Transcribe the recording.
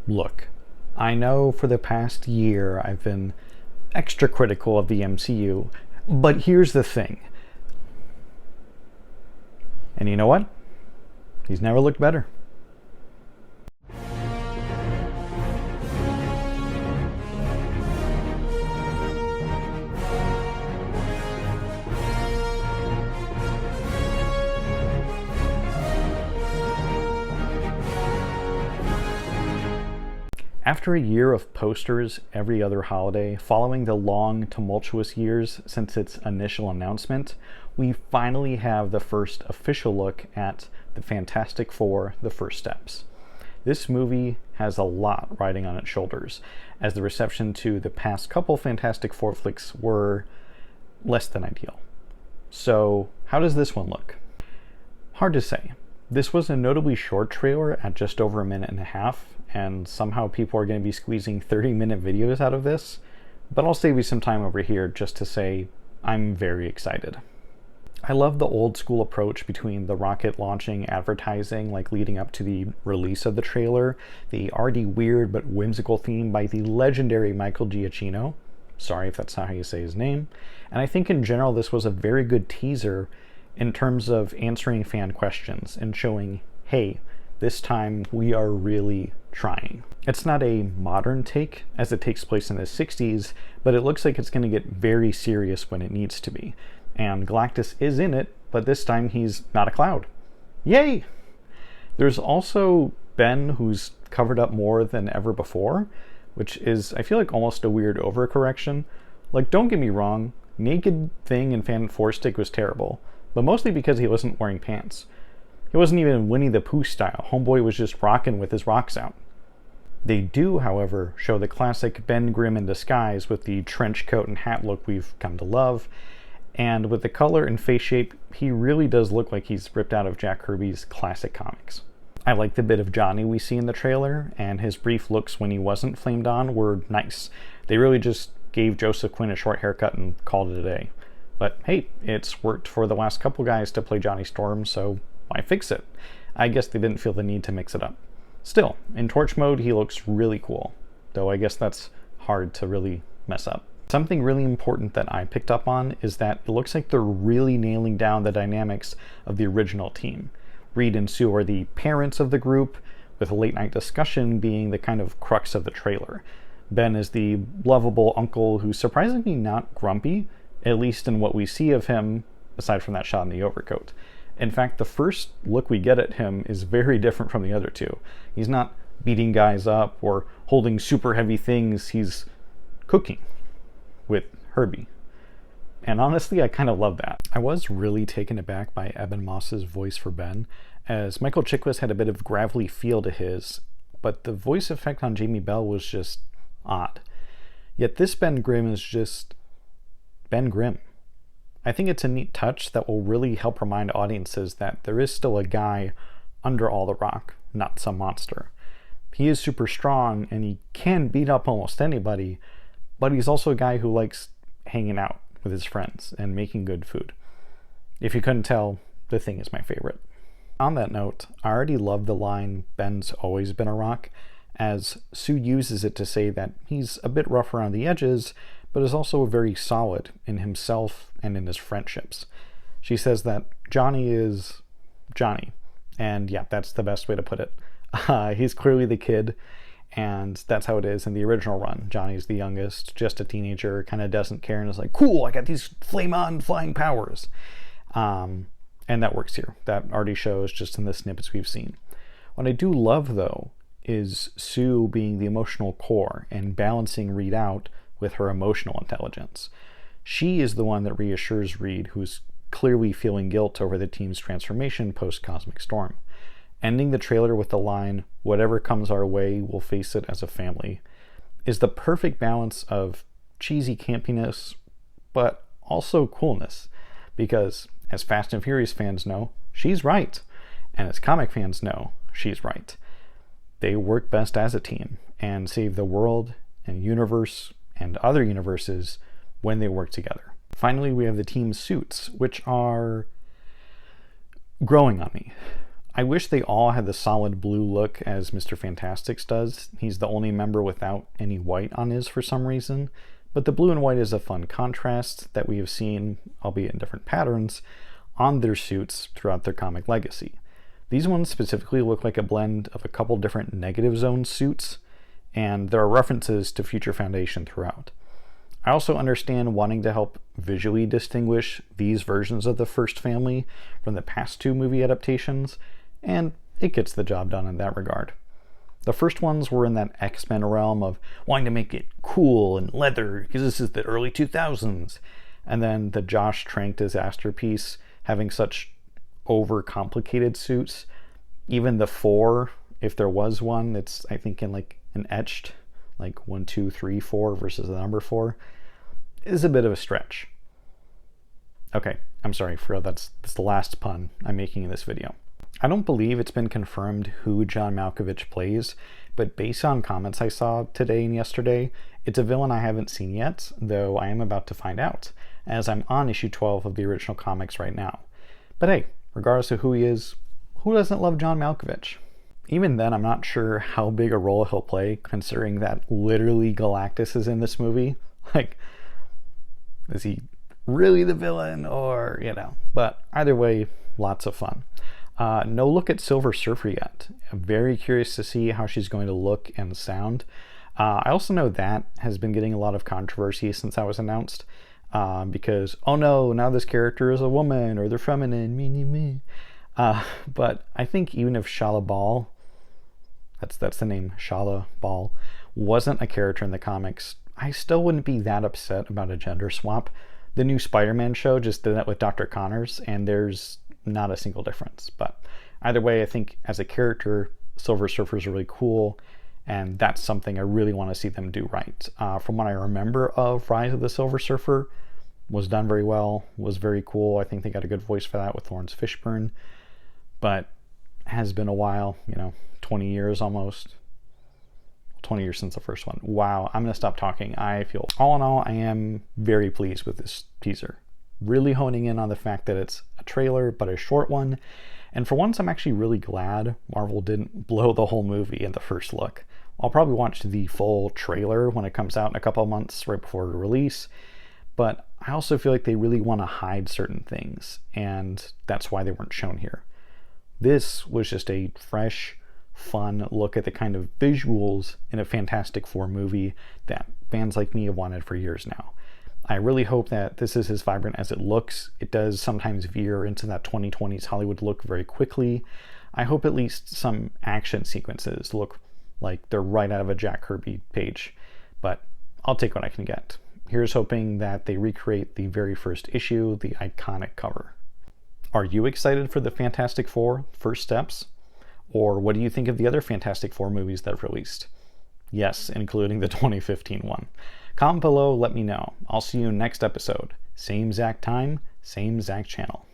Look, I know for the past year I've been extra critical of the MCU, but here's the thing. And you know what? He's never looked better. After a year of posters every other holiday, following the long, tumultuous years since its initial announcement, we finally have the first official look at the Fantastic Four: The First Steps. This movie has a lot riding on its shoulders, as the reception to the past couple Fantastic Four flicks were less than ideal. So, how does this one look? Hard to say. This was a notably short trailer at just over a minute and a half, and somehow people are going to be squeezing 30-minute videos out of this, but I'll save you some time over here just to say I'm very excited. I love the old school approach between the rocket launching advertising, like leading up to the release of the trailer, the already weird but whimsical theme by the legendary Michael Giacchino. Sorry if that's not how you say his name. And I think in general this was a very good teaser in terms of answering fan questions and showing, hey, this time we are really trying. It's not a modern take as it takes place in the 60s, but it looks like it's going to get very serious when it needs to be. And Galactus is in it, but this time he's not a cloud. Yay! There's also Ben, who's covered up more than ever before, which is, I feel like, almost a weird overcorrection. Like, don't get me wrong, Naked Thing in Fan Four Stick was terrible, but mostly because he wasn't wearing pants. He wasn't even Winnie the Pooh style. Homeboy was just rocking with his rocks out. They do, however, show the classic Ben Grimm in disguise with the trench coat and hat look we've come to love, and with the color and face shape, he really does look like he's ripped out of Jack Kirby's classic comics. I like the bit of Johnny we see in the trailer, and his brief looks when he wasn't flamed on were nice. They really just gave Joseph Quinn a short haircut and called it a day. But hey, it's worked for the last couple guys to play Johnny Storm, so why fix it? I guess they didn't feel the need to mix it up. Still, in Torch mode, he looks really cool, though I guess that's hard to really mess up. Something really important that I picked up on is that it looks like they're really nailing down the dynamics of the original team. Reed and Sue are the parents of the group, with a late night discussion being the kind of crux of the trailer. Ben is the lovable uncle who's surprisingly not grumpy, at least in what we see of him, aside from that shot in the overcoat. In fact, the first look we get at him is very different from the other two. He's not beating guys up or holding super heavy things, he's cooking with Herbie. And honestly, I kind of love that. I was really taken aback by Eben Moss's voice for Ben, as Michael Chiklis had a bit of gravelly feel to his, but the voice effect on Jamie Bell was just odd. Yet this Ben Grimm is just Ben Grimm. I think it's a neat touch that will really help remind audiences that there is still a guy under all the rock, not some monster. He is super strong and he can beat up almost anybody, but he's also a guy who likes hanging out with his friends and making good food. If you couldn't tell, the Thing is my favorite. On that note, I already love the line, "Ben's always been a rock," as Sue uses it to say that he's a bit rough around the edges, but is also very solid in himself and in his friendships. She says that Johnny is Johnny, and yeah, that's the best way to put it. He's clearly the kid, and that's how it is in the original run. Johnny's the youngest, just a teenager, kind of doesn't care, and is like, cool, I got these flame-on flying powers. And that works here. That already shows just in the snippets we've seen. What I do love, though, is Sue being the emotional core and balancing Reed out with her emotional intelligence. She is the one that reassures Reed, who's clearly feeling guilt over the team's transformation post-Cosmic Storm. Ending the trailer with the line, "Whatever comes our way, we'll face it as a family," is the perfect balance of cheesy campiness, but also coolness. Because, as Fast and Furious fans know, she's right. And as comic fans know, she's right. They work best as a team and save the world and universe and other universes when they work together. Finally, we have the team suits, which are growing on me. I wish they all had the solid blue look as Mr. Fantastic's does. He's the only member without any white on his for some reason, but the blue and white is a fun contrast that we have seen, albeit in different patterns, on their suits throughout their comic legacy. These ones specifically look like a blend of a couple different Negative Zone suits, and there are references to Future Foundation throughout. I also understand wanting to help visually distinguish these versions of the first family from the past two movie adaptations, and it gets the job done in that regard. The first ones were in that X-Men realm of wanting to make it cool and leather because this is the early 2000s, and then the Josh Trank disaster piece having such overcomplicated suits. Even the 4, if there was one, it's I think in like an etched like 1, 2, 3, 4 versus the number 4 is a bit of a stretch. Okay, I'm sorry, that's the last pun I'm making in this video. I don't believe it's been confirmed who John Malkovich plays, but based on comments I saw today and yesterday, it's a villain I haven't seen yet, though I am about to find out, as I'm on issue 12 of the original comics right now. But hey, regardless of who he is, who doesn't love John Malkovich? Even then, I'm not sure how big a role he'll play, considering that literally Galactus is in this movie. Like, is he really the villain, or, but either way, lots of fun. No look at Silver Surfer yet. I'm very curious to see how she's going to look and sound. I also know that has been getting a lot of controversy since that was announced, because, oh no, now this character is a woman, or they're feminine, me. But I think even if Shala Bal, that's the name, Shala Bal, wasn't a character in the comics, I still wouldn't be that upset about a gender swap. The new Spider-Man show just did that with Dr. Connors, and there's not a single difference. But either way, I think as a character, Silver Surfer is really cool, and that's something I really want to see them do right. From what I remember of Rise of the Silver Surfer, was done very well, was very cool. I think they got a good voice for that with Lawrence Fishburne, but has been a while, 20 years almost. 20 years since the first one. Wow, I'm gonna stop talking. I feel, all in all, I am very pleased with this teaser. Really honing in on the fact that it's a trailer, but a short one. And for once, I'm actually really glad Marvel didn't blow the whole movie in the first look. I'll probably watch the full trailer when it comes out in a couple of months right before the release. But I also feel like they really want to hide certain things, and that's why they weren't shown here. This was just a fresh, fun look at the kind of visuals in a Fantastic Four movie that fans like me have wanted for years now. I really hope that this is as vibrant as it looks. It does sometimes veer into that 2020s Hollywood look very quickly. I hope at least some action sequences look like they're right out of a Jack Kirby page, but I'll take what I can get. Here's hoping that they recreate the very first issue, the iconic cover. Are you excited for the Fantastic Four First Steps? Or what do you think of the other Fantastic Four movies that have released? Yes, including the 2015 one. Comment below, let me know. I'll see you next episode. Same Zach time, same Zach channel.